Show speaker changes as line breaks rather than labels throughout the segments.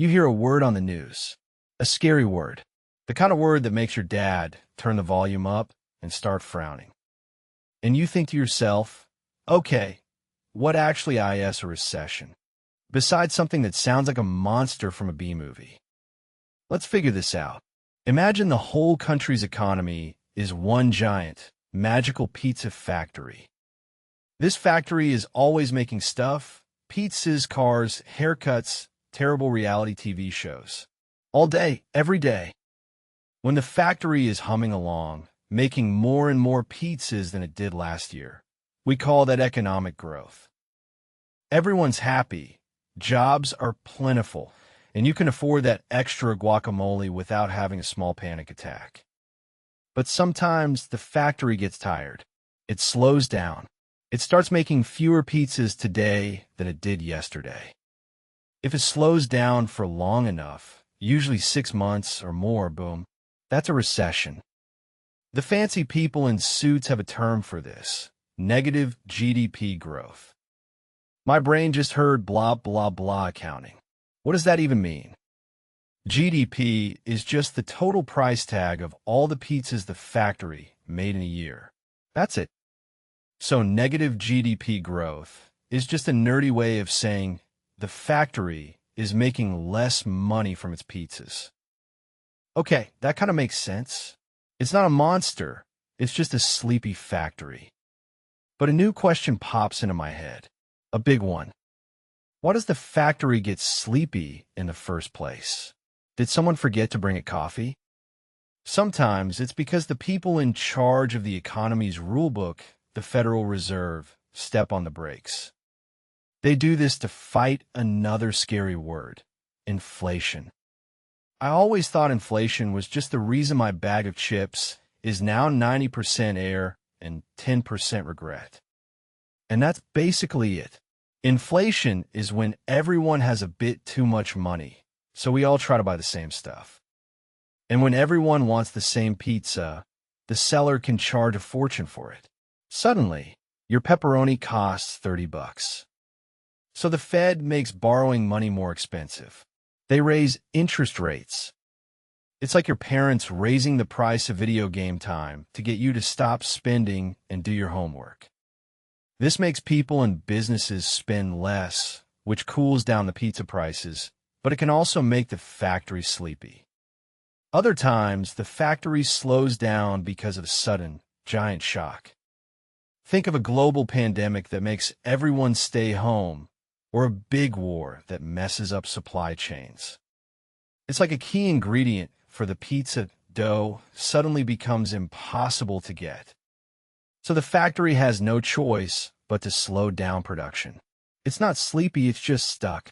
You hear a word on the news, a scary word, the kind of word that makes your dad turn the volume up and start frowning. And you think to yourself, okay, what actually is a recession? Besides something that sounds like a monster from a B-movie. Let's figure this out. Imagine the whole country's economy is one giant, magical pizza factory. This factory is always making stuff, pizzas, cars, haircuts, terrible reality TV shows. All day, every day. When the factory is humming along, making more and more pizzas than it did last year, we call that economic growth. Everyone's happy, jobs are plentiful, and you can afford that extra guacamole without having a small panic attack. But sometimes the factory gets tired. It slows down. It starts making fewer pizzas today than it did yesterday. If it slows down for long enough, usually 6 months or more, boom, that's a recession. The fancy people in suits have a term for this: negative GDP growth. My brain just heard blah, blah, blah accounting. What does that even mean? GDP is just the total price tag of all the pizzas the factory made in a year. That's it. So negative GDP growth is just a nerdy way of saying the factory is making less money from its pizzas. Okay, that kind of makes sense. It's not a monster, it's just a sleepy factory. But a new question pops into my head, a big one. Why does the factory get sleepy in the first place? Did someone forget to bring it coffee? Sometimes it's because the people in charge of the economy's rulebook, the Federal Reserve, step on the brakes. They do this to fight another scary word: inflation. I always thought inflation was just the reason my bag of chips is now 90% air and 10% regret. And that's basically it. Inflation is when everyone has a bit too much money, so we all try to buy the same stuff. And when everyone wants the same pizza, the seller can charge a fortune for it. Suddenly, your pepperoni costs $30. So the Fed makes borrowing money more expensive. They raise interest rates. It's like your parents raising the price of video game time to get you to stop spending and do your homework. This makes people and businesses spend less, which cools down the pizza prices, but it can also make the factory sleepy. Other times, the factory slows down because of a sudden, giant shock. Think of a global pandemic that makes everyone stay home, or a big war that messes up supply chains. It's like a key ingredient for the pizza dough suddenly becomes impossible to get. So the factory has no choice but to slow down production. It's not sleepy, it's just stuck.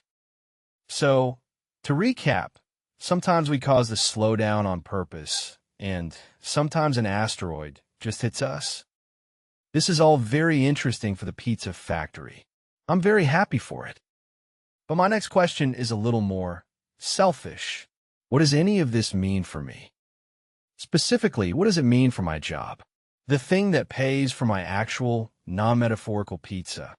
So, to recap, sometimes we cause the slowdown on purpose, and sometimes an asteroid just hits us. This is all very interesting for the pizza factory. I'm very happy for it. But my next question is a little more selfish. What does any of this mean for me? Specifically, what does it mean for my job? The thing that pays for my actual, non-metaphorical pizza.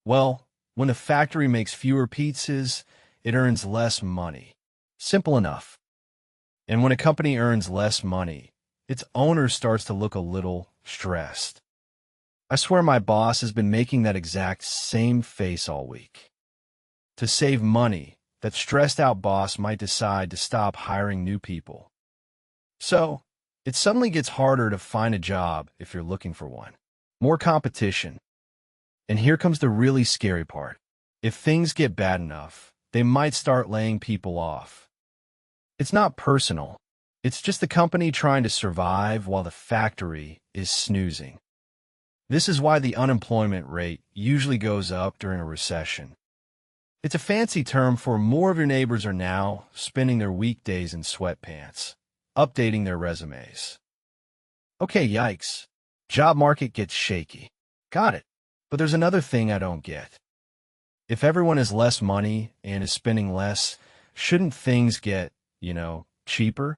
Well, when the factory makes fewer pizzas, it earns less money. Simple enough. And when a company earns less money, its owner starts to look a little stressed. I swear my boss has been making that exact same face all week. To save money, that stressed-out boss might decide to stop hiring new people. So, it suddenly gets harder to find a job if you're looking for one. More competition. And here comes the really scary part. If things get bad enough, they might start laying people off. It's not personal. It's just the company trying to survive while the factory is snoozing. This is why the unemployment rate usually goes up during a recession. It's a fancy term for more of your neighbors are now spending their weekdays in sweatpants, updating their resumes. Okay, yikes. Job market gets shaky. Got it. But there's another thing I don't get. If everyone has less money and is spending less, shouldn't things get, cheaper?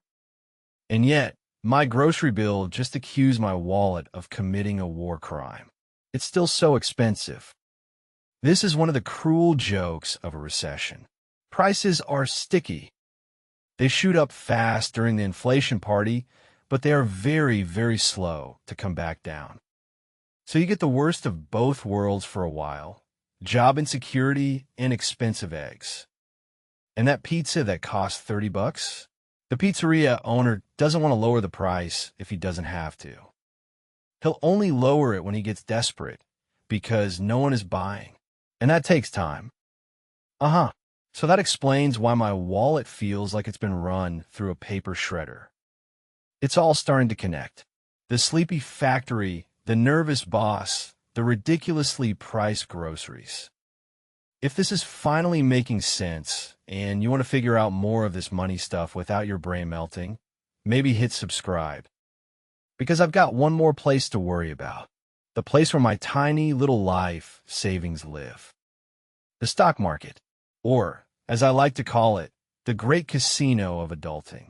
And yet, my grocery bill just accused my wallet of committing a war crime. It's still so expensive. This is one of the cruel jokes of a recession. Prices are sticky. They shoot up fast during the inflation party, but they are very, very slow to come back down. So you get the worst of both worlds for a while: job insecurity and expensive eggs. And that pizza that costs $30, the pizzeria owner doesn't want to lower the price if he doesn't have to. He'll only lower it when he gets desperate, because no one is buying. And that takes time. So that explains why my wallet feels like it's been run through a paper shredder. It's all starting to connect. The sleepy factory, the nervous boss, the ridiculously priced groceries. If this is finally making sense, and you want to figure out more of this money stuff without your brain melting, maybe hit subscribe. Because I've got one more place to worry about. The place where my tiny little life savings live. The stock market. Or, as I like to call it, the great casino of adulting.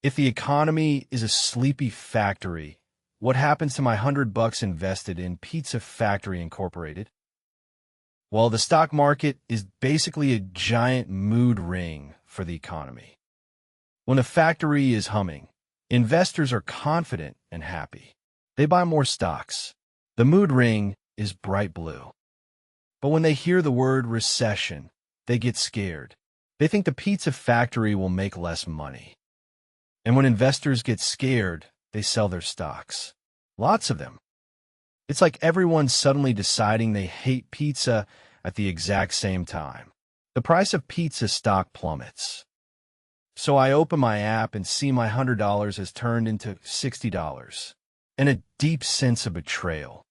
If the economy is a sleepy factory, what happens to my $100 invested in Pizza Factory Incorporated? Well, the stock market is basically a giant mood ring for the economy. When a factory is humming, investors are confident and happy. They buy more stocks. The mood ring is bright blue. But when they hear the word recession, they get scared. They think the pizza factory will make less money. And when investors get scared, they sell their stocks. Lots of them. It's like everyone suddenly deciding they hate pizza at the exact same time. The price of pizza stock plummets. So I open my app and see my $100 has turned into $60, and a deep sense of betrayal.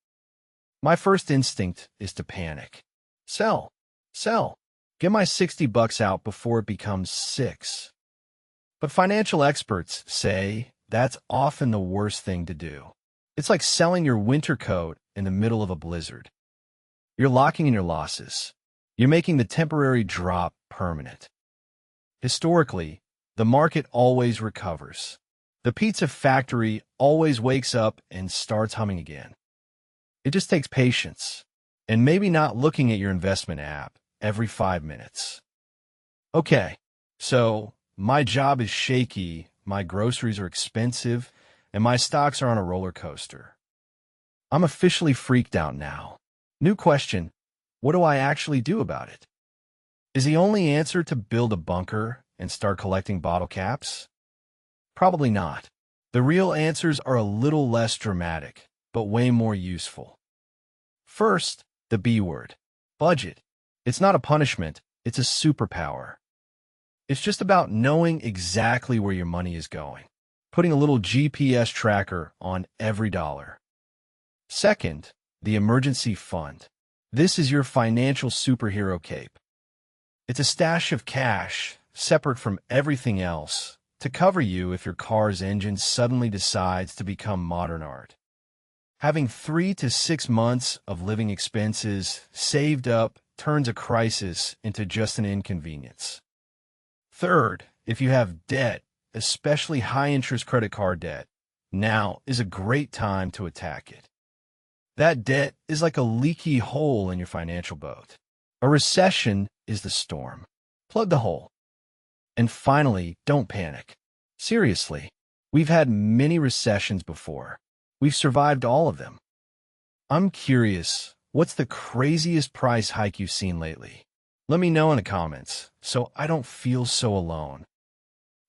My first instinct is to panic. Sell. Get my $60 out before it becomes $6. But financial experts say that's often the worst thing to do. It's like selling your winter coat in the middle of a blizzard. You're locking in your losses. You're making the temporary drop permanent. Historically, the market always recovers. The pizza factory always wakes up and starts humming again. It just takes patience, and maybe not looking at your investment app every 5 minutes. Okay, so my job is shaky, my groceries are expensive, and my stocks are on a roller coaster. I'm officially freaked out now. New question: what do I actually do about it? Is the only answer to build a bunker and start collecting bottle caps? Probably not. The real answers are a little less dramatic, but way more useful. First, the B word: budget. It's not a punishment, it's a superpower. It's just about knowing exactly where your money is going, putting a little GPS tracker on every dollar. Second, the emergency fund. This is your financial superhero cape. It's a stash of cash, separate from everything else, to cover you if your car's engine suddenly decides to become modern art. Having 3 to 6 months of living expenses saved up turns a crisis into just an inconvenience. Third, if you have debt, especially high-interest credit card debt, now is a great time to attack it. That debt is like a leaky hole in your financial boat. A recession is the storm. Plug the hole. And finally, don't panic. Seriously, we've had many recessions before. We've survived all of them. I'm curious, what's the craziest price hike you've seen lately? Let me know in the comments, so I don't feel so alone.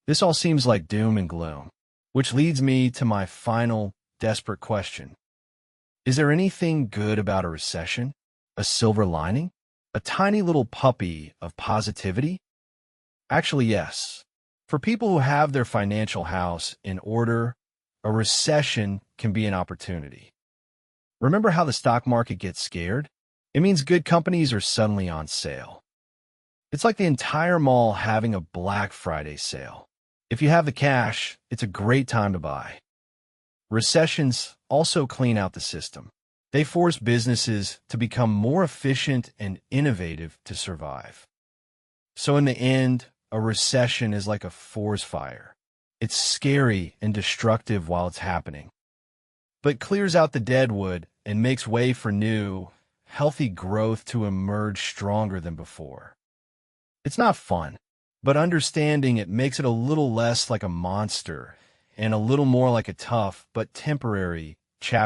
This all seems like doom and gloom, which leads me to my final, desperate question. Is there anything good about a recession? A silver lining? A tiny little puppy of positivity? Actually, yes. For people who have their financial house in order, a recession can be an opportunity. Remember how the stock market gets scared? It means good companies are suddenly on sale. It's like the entire mall having a Black Friday sale. If you have the cash, it's a great time to buy. Recessions also clean out the system. They force businesses to become more efficient and innovative to survive. So in the end, a recession is like a forest fire. It's scary and destructive while it's happening, but clears out the deadwood and makes way for new, healthy growth to emerge stronger than before. It's not fun, but understanding it makes it a little less like a monster and a little more like a tough but temporary chapter.